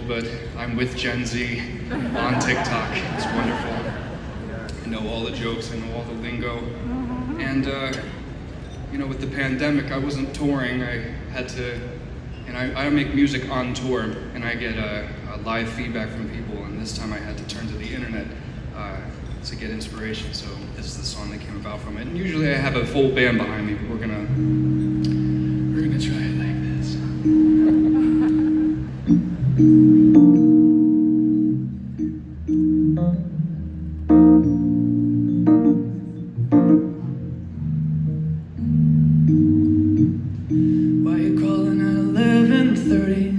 but I'm with Gen Z on TikTok. It's wonderful. I know all the jokes, I know all the lingo. And, you know, with the pandemic, I wasn't touring. I had to, and I make music on tour, and I get a live feedback from people, and this time I had to turn to the internet to get inspiration, so this is the song that came about from it. And usually I have a full band behind me, but we're gonna try it like this. Why you calling at 11:30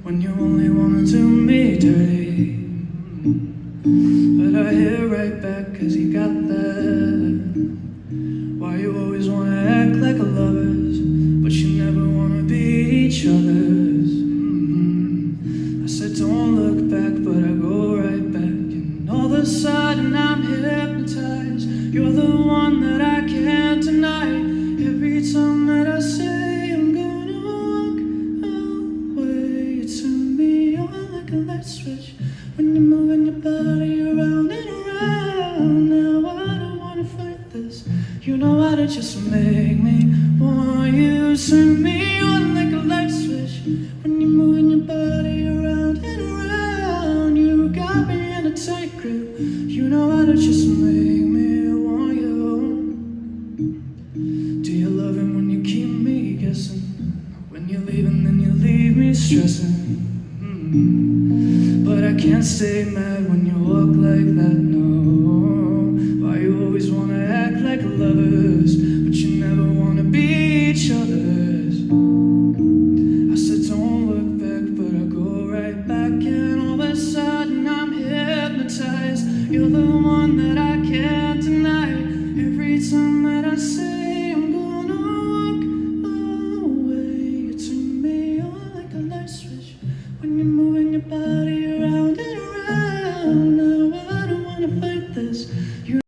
when you only wanna do me dirty? But I hear right back 'cause you got that. Why you always wanna act like a lovers, but you never wanna be each other's? I said don't look back, but I go right back, and all of a sudden I'm hypnotized. You're the one that I can't deny. Every time that I say I'm gonna walk away, you turn me on like a light switch. When you're moving your body around and around, now I don't wanna fight this. You know how to just make me want you. Turn me on like a light switch. When you're moving your body around and around, you got me in a tight grip. You know how to just make me want you. Do you love it when you keep me guessing? When you leave and then you leave me stressing. But I can't stay mad when you walk like that, no. Why you always wanna act like lovers, but you never wanna be each other's? I said don't look back, but I go right back, and all of a sudden I'm hypnotized. You're the one that I can't deny. Every time that I say I'm gonna walk away, you turn me on like a light switch. When you're moving your body